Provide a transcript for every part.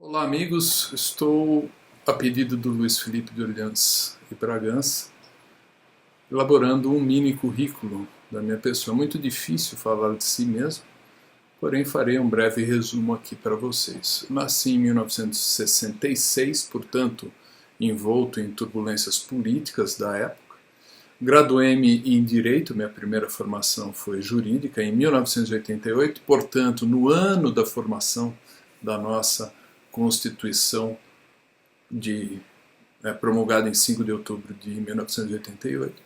Olá amigos, estou a pedido do Luiz Felipe de Orleans e Bragança elaborando um mini currículo da minha pessoa. É muito difícil falar de si mesmo, porém farei um breve resumo aqui para vocês. Nasci em 1966, portanto envolto em turbulências políticas da época. Graduei-me em Direito, minha primeira formação foi jurídica, em 1988, portanto no ano da formação da nossa Constituição promulgada em 5 de outubro de 1988,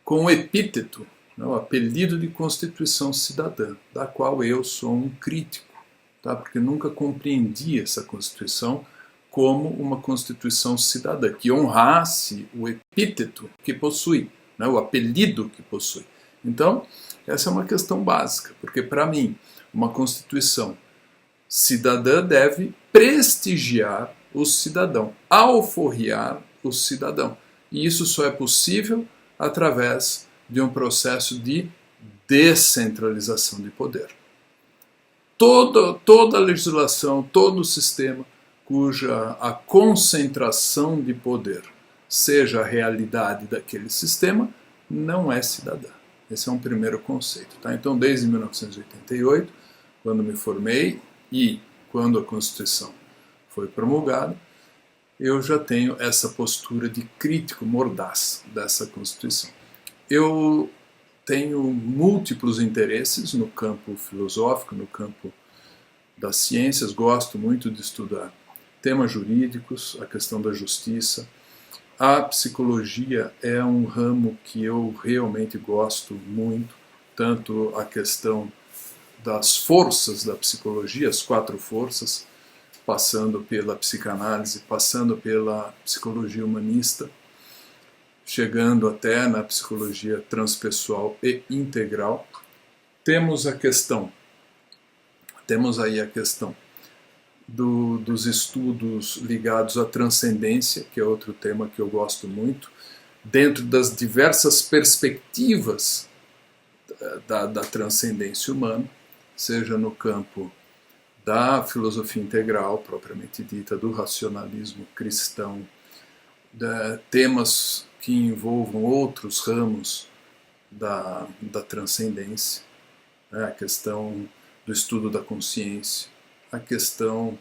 com o epíteto, o apelido de Constituição Cidadã, da qual eu sou um crítico, tá? Porque nunca compreendi essa Constituição como uma Constituição cidadã, que honrasse o epíteto que possui, o apelido que possui. Então, essa é uma questão básica, porque para mim, uma Constituição cidadã deve prestigiar o cidadão, alforriar o cidadão. E isso só é possível através de um processo de descentralização de poder. Toda a legislação, todo o sistema cuja a concentração de poder seja a realidade daquele sistema, não é cidadã. Esse é um primeiro conceito. Tá? Então, desde 1988, quando me formei, e quando a Constituição foi promulgada, eu já tenho essa postura de crítico mordaz dessa Constituição. Eu tenho múltiplos interesses no campo filosófico, no campo das ciências, gosto muito de estudar temas jurídicos, a questão da justiça. A psicologia é um ramo que eu realmente gosto muito, tanto a questão das forças da psicologia, as 4 forças, passando pela psicanálise, passando pela psicologia humanista, chegando até na psicologia transpessoal e integral. Temos aí a questão dos estudos ligados à transcendência, que é outro tema que eu gosto muito, dentro das diversas perspectivas da transcendência humana, seja no campo da filosofia integral, propriamente dita, do racionalismo cristão, temas que envolvam outros ramos da transcendência, a questão do estudo da consciência, a questão,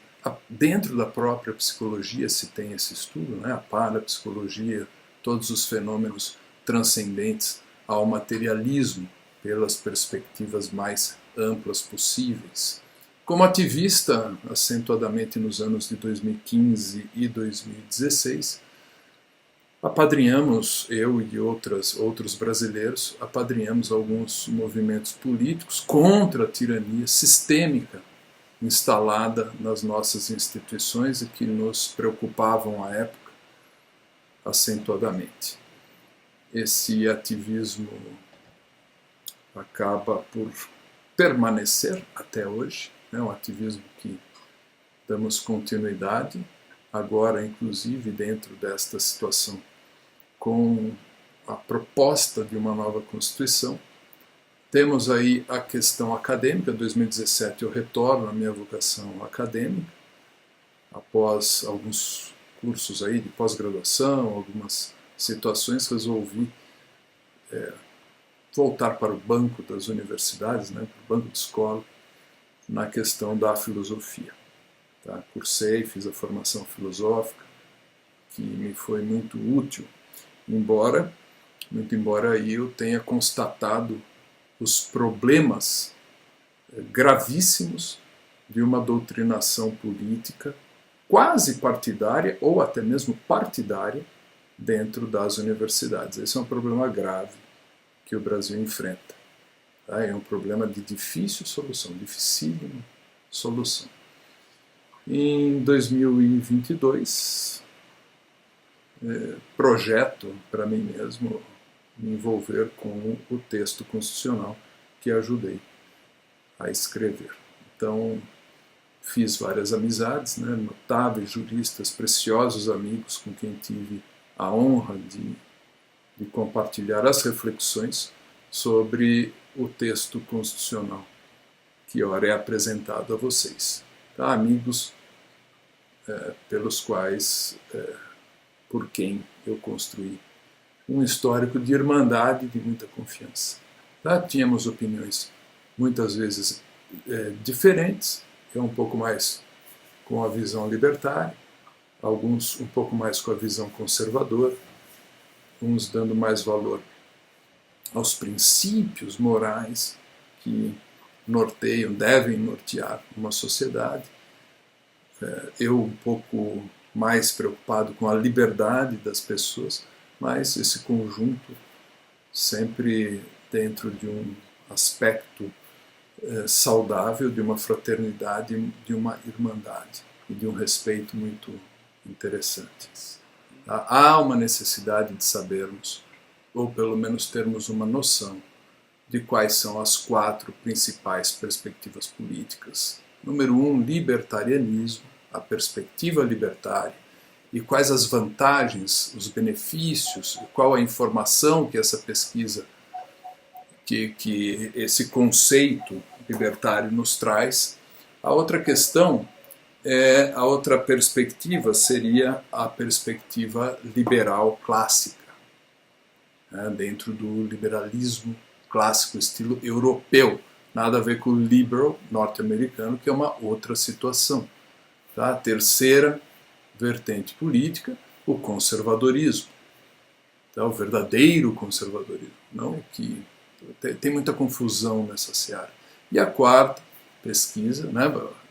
dentro da própria psicologia se tem esse estudo, a parapsicologia, todos os fenômenos transcendentes ao materialismo, pelas perspectivas mais amplas possíveis. Como ativista, acentuadamente nos anos de 2015 e 2016, apadrinhamos, eu e outros brasileiros, apadrinhamos alguns movimentos políticos contra a tirania sistêmica instalada nas nossas instituições e que nos preocupavam à época acentuadamente. Esse ativismo acaba por permanecer até hoje, um ativismo que damos continuidade, agora inclusive dentro desta situação, com a proposta de uma nova Constituição. Temos aí a questão acadêmica. Em 2017 eu retorno à minha vocação acadêmica, após alguns cursos aí de pós-graduação, algumas situações, resolvi voltar para o banco das universidades, para o banco de escola, na questão da filosofia. Tá? Cursei, fiz a formação filosófica, que me foi muito útil, muito embora eu tenha constatado os problemas gravíssimos de uma doutrinação política quase partidária ou até mesmo partidária dentro das universidades. Esse é um problema grave que o Brasil enfrenta. Tá? É um problema de difícil solução, dificílima solução. Em 2022, projeto para mim mesmo me envolver com o texto constitucional que ajudei a escrever. Então, fiz várias amizades, notáveis juristas, preciosos amigos com quem tive a honra de compartilhar as reflexões sobre o texto constitucional que ora é apresentado a vocês. Tá, amigos pelos quais, por quem eu construí um histórico de irmandade e de muita confiança. Tá? Tínhamos opiniões muitas vezes diferentes, eu um pouco mais com a visão libertária, alguns um pouco mais com a visão conservadora, uns dando mais valor aos princípios morais que norteiam, devem nortear uma sociedade. Eu um pouco mais preocupado com a liberdade das pessoas, mas esse conjunto sempre dentro de um aspecto saudável, de uma fraternidade, de uma irmandade e de um respeito muito interessante. Há uma necessidade de sabermos, ou pelo menos termos uma noção, de quais são as 4 principais perspectivas políticas. Número 1, libertarianismo, a perspectiva libertária, e quais as vantagens, os benefícios, qual a informação que essa pesquisa, que esse conceito libertário nos traz. A outra questão, a outra perspectiva seria a perspectiva liberal clássica, dentro do liberalismo clássico, estilo europeu, nada a ver com o liberal norte-americano, que é uma outra situação. Tá? A terceira vertente política, o conservadorismo, tá? O verdadeiro conservadorismo, não o que tem muita confusão nessa seara. E a quarta pesquisa, né,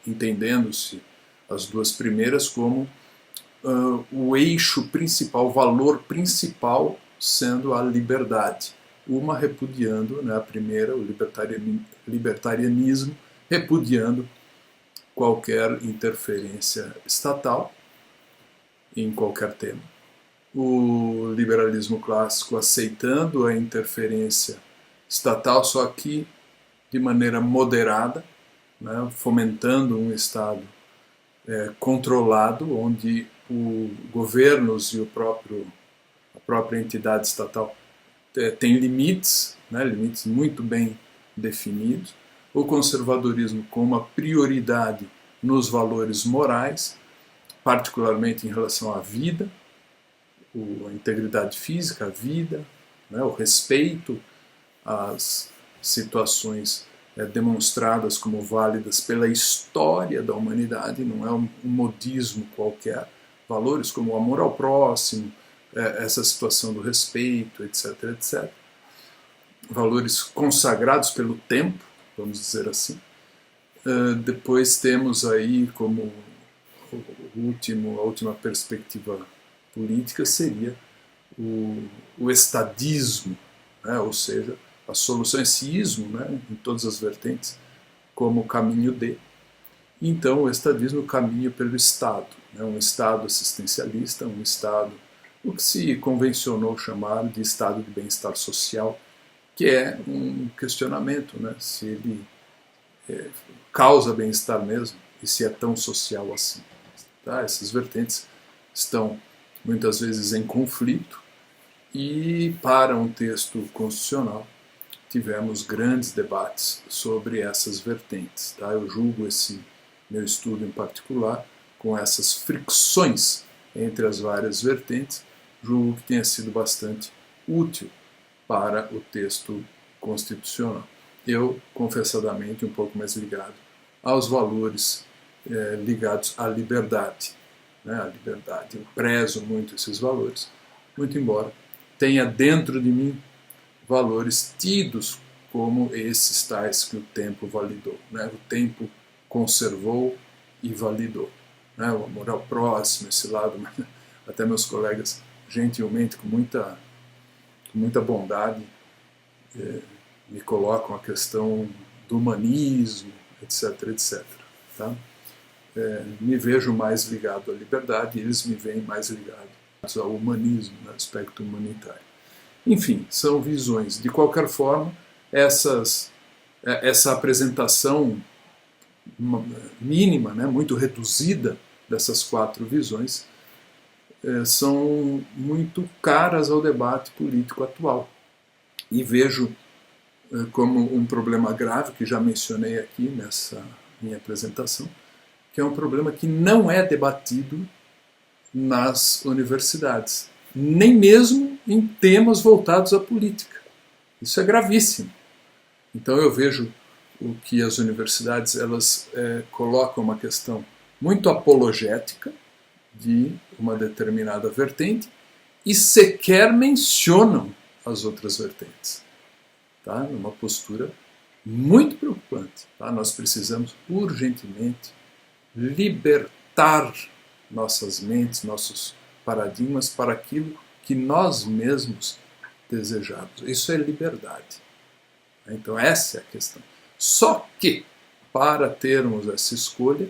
entendendo-se as 2 primeiras como o eixo principal, o valor principal sendo a liberdade. Uma repudiando, né, a primeira, o libertarianismo, repudiando qualquer interferência estatal em qualquer tema. O liberalismo clássico aceitando a interferência estatal, só que de maneira moderada, né, fomentando um Estado controlado, onde os governos e a própria entidade estatal tem limites, né, limites muito bem definidos. O conservadorismo com uma prioridade nos valores morais, particularmente em relação à vida, a integridade física, a vida, né, o respeito às situações demonstradas como válidas pela história da humanidade, não é um modismo qualquer. Valores como o amor ao próximo, essa situação do respeito, etc, etc. Valores consagrados pelo tempo, vamos dizer assim. Depois temos aí como a última perspectiva política seria o estadismo, né? Ou seja, a solução, esse ismo, né, em todas as vertentes, como caminho de. Então, o estadismo, o caminho pelo Estado, né, um Estado assistencialista, um Estado, o que se convencionou chamar de Estado de bem-estar social, que é um questionamento, né, se ele causa bem-estar mesmo e se é tão social assim. Tá? Essas vertentes estão muitas vezes em conflito e, para um texto constitucional, tivemos grandes debates sobre essas vertentes. Tá? Eu julgo esse meu estudo em particular com essas fricções entre as várias vertentes, julgo que tenha sido bastante útil para o texto constitucional. Eu, confessadamente, um pouco mais ligado aos valores ligados à liberdade. Né? A liberdade, eu prezo muito esses valores, muito embora tenha dentro de mim valores tidos como esses tais que o tempo validou. Né? O tempo conservou e validou. Né? O amor ao próximo, esse lado, até meus colegas, gentilmente, com muita bondade, me colocam a questão do humanismo, etc, etc. Tá? Me vejo mais ligado à liberdade e eles me veem mais ligados ao humanismo, no aspecto humanitário. Enfim, são visões. De qualquer forma, essa apresentação mínima, né, muito reduzida dessas 4 visões, são muito caras ao debate político atual. E vejo como um problema grave, que já mencionei aqui nessa minha apresentação, que é um problema que não é debatido nas universidades, nem mesmo em temas voltados à política. Isso é gravíssimo. Então eu vejo o que as universidades elas colocam uma questão muito apologética de uma determinada vertente e sequer mencionam as outras vertentes. Tá? Numa postura muito preocupante. Tá? Nós precisamos urgentemente libertar nossas mentes, nossos paradigmas para aquilo que nós mesmos desejamos. Isso é liberdade. Então essa é a questão. Só que, para termos essa escolha,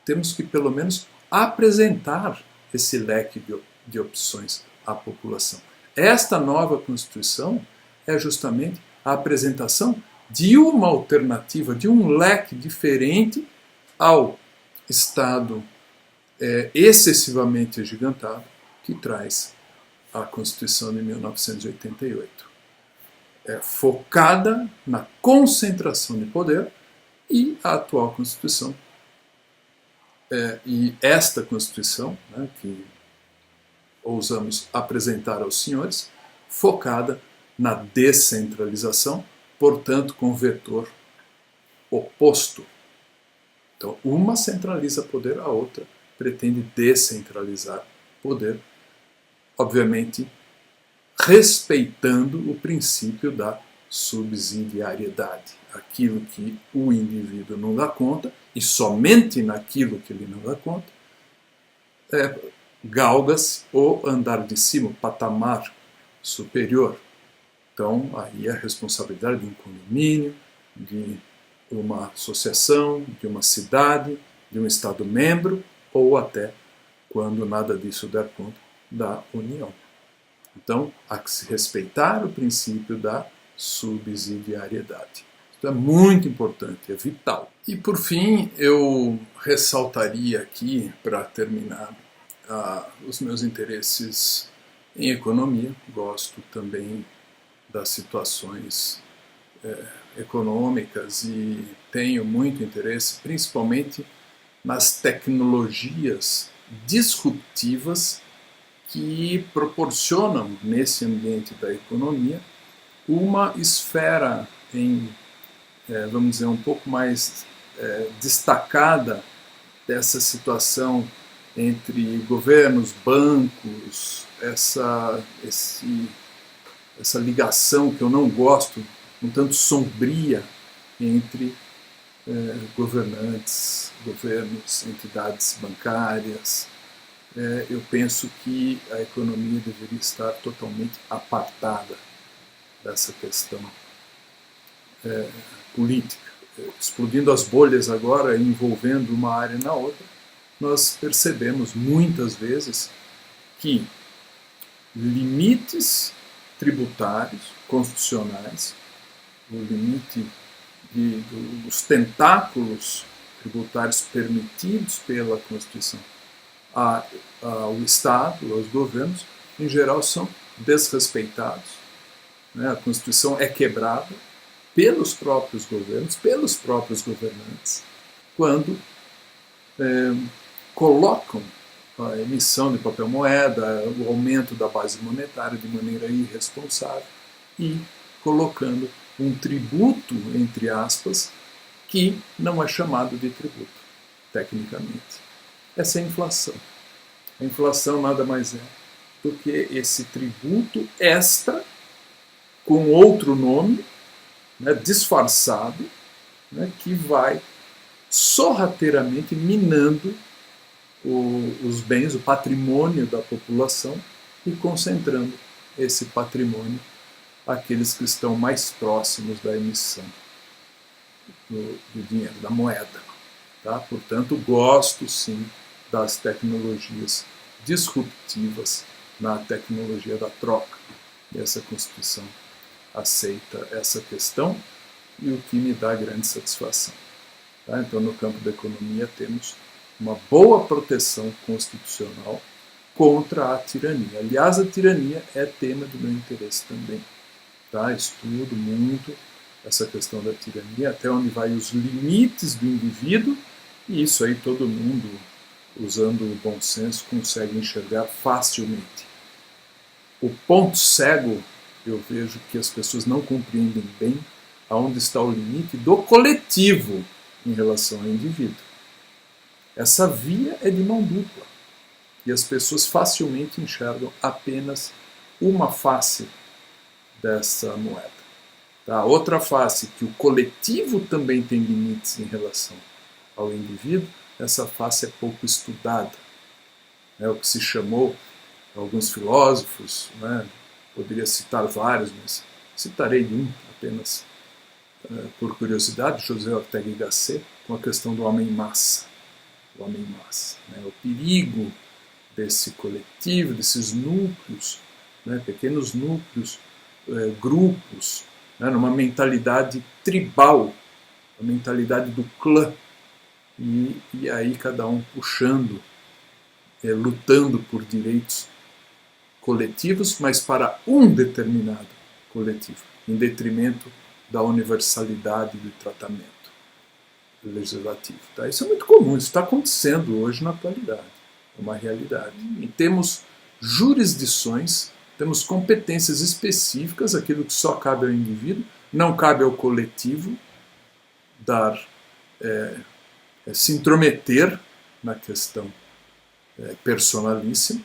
temos que pelo menos apresentar esse leque de opções à população. Esta nova Constituição é justamente a apresentação de uma alternativa, de um leque diferente ao Estado excessivamente agigantado que traz a Constituição de 1988. Focada na concentração de poder, e a atual Constituição, e esta Constituição, né, que ousamos apresentar aos senhores, focada na descentralização, portanto com vetor oposto. Então, uma centraliza poder, a outra pretende descentralizar poder, obviamente respeitando o princípio da subsidiariedade. Aquilo que o indivíduo não dá conta, e somente naquilo que ele não dá conta, galga-se o andar de cima, o patamar superior. Então, aí a responsabilidade de um condomínio, de uma associação, de uma cidade, de um Estado-membro, ou até, quando nada disso der conta, da União. Então, há que se respeitar o princípio da subsidiariedade. Isso é muito importante, é vital. E, por fim, eu ressaltaria aqui, para terminar, os meus interesses em economia. Gosto também das situações econômicas e tenho muito interesse, principalmente nas tecnologias disruptivas que proporcionam, nesse ambiente da economia, uma esfera vamos dizer, um pouco mais destacada dessa situação entre governos, bancos, essa ligação que eu não gosto, um tanto sombria, entre governantes, governos, entidades bancárias. Eu penso que a economia deveria estar totalmente apartada dessa questão política. Explodindo as bolhas agora, envolvendo uma área na outra, nós percebemos muitas vezes que limites tributários, constitucionais, o limite dos tentáculos tributários permitidos pela Constituição ao Estado, aos governos, em geral são desrespeitados. A Constituição é quebrada pelos próprios governos, pelos próprios governantes, quando colocam a emissão de papel moeda, o aumento da base monetária de maneira irresponsável e colocando um tributo, entre aspas, que não é chamado de tributo, tecnicamente. Essa é a inflação. A inflação nada mais é do que esse tributo extra, com outro nome, disfarçado, que vai sorrateiramente minando os bens, o patrimônio da população e concentrando esse patrimônio àqueles que estão mais próximos da emissão do dinheiro, da moeda. Tá? Portanto, gosto sim das tecnologias disruptivas na tecnologia da troca. E essa Constituição aceita essa questão, e o que me dá grande satisfação. Tá? Então, no campo da economia, temos uma boa proteção constitucional contra a tirania. Aliás, a tirania é tema do meu interesse também. Tá? Estudo muito essa questão da tirania, até onde vai os limites do indivíduo E isso aí todo mundo, usando o bom senso, consegue enxergar facilmente. O ponto cego, eu vejo que as pessoas não compreendem bem aonde está o limite do coletivo em relação ao indivíduo. Essa via é de mão dupla e as pessoas facilmente enxergam apenas uma face dessa moeda. A outra face, que o coletivo também tem limites em relação ao indivíduo, essa face é pouco estudada. É o que se chamou, alguns filósofos, né, poderia citar vários, mas citarei um apenas por curiosidade, José Ortega y Gasset, com a questão do homem-massa. O homem-massa, né, o perigo desse coletivo, desses núcleos, né, pequenos núcleos, grupos, né, numa mentalidade tribal, a mentalidade do clã, e aí cada um puxando, lutando por direitos coletivos, mas para um determinado coletivo, em detrimento da universalidade do tratamento legislativo. Tá? Isso é muito comum, isso está acontecendo hoje na atualidade, é uma realidade. E temos jurisdições, temos competências específicas, aquilo que só cabe ao indivíduo, não cabe ao coletivo se intrometer na questão personalíssima,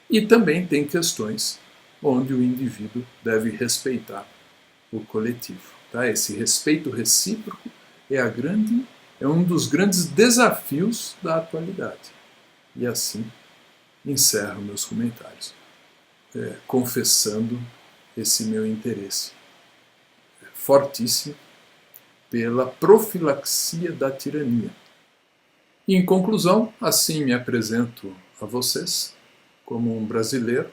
e também tem questões onde o indivíduo deve respeitar o coletivo. Tá? Esse respeito recíproco é um dos grandes desafios da atualidade. E assim encerro meus comentários, confessando esse meu interesse fortíssimo pela profilaxia da tirania. E, em conclusão, assim me apresento a vocês como um brasileiro,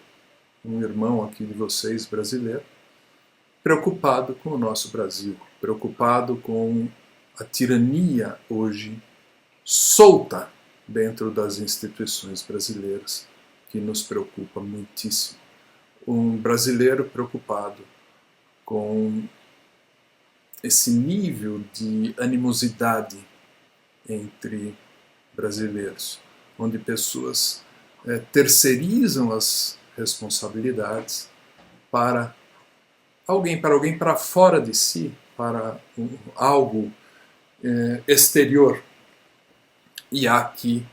um irmão aqui de vocês brasileiro, preocupado com o nosso Brasil, preocupado com a tirania hoje solta dentro das instituições brasileiras, que nos preocupa muitíssimo. Um brasileiro preocupado com esse nível de animosidade entre brasileiros, onde pessoas terceirizam as responsabilidades para alguém para fora de si, para algo exterior, e há que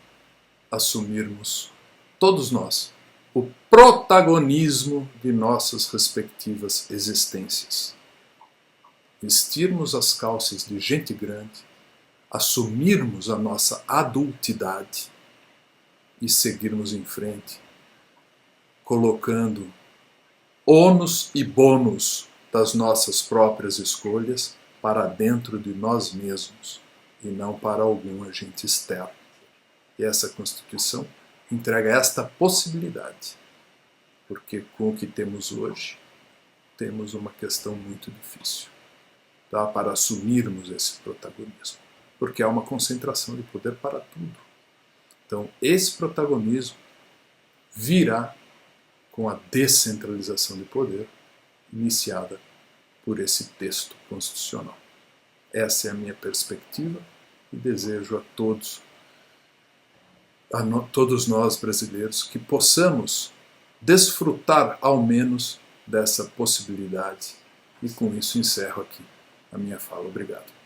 assumirmos, todos nós, o protagonismo de nossas respectivas existências. Vestirmos as calças de gente grande, assumirmos a nossa adultidade e seguirmos em frente, colocando ônus e bônus das nossas próprias escolhas para dentro de nós mesmos e não para algum agente externo. E essa Constituição entrega esta possibilidade, porque com o que temos hoje, temos uma questão muito difícil, tá? Para assumirmos esse protagonismo, porque há uma concentração de poder para tudo. Então, esse protagonismo virá com a descentralização de poder iniciada por esse texto constitucional. Essa é a minha perspectiva e desejo a todos nós brasileiros que possamos desfrutar ao menos dessa possibilidade. E com isso encerro aqui a minha fala. Obrigado.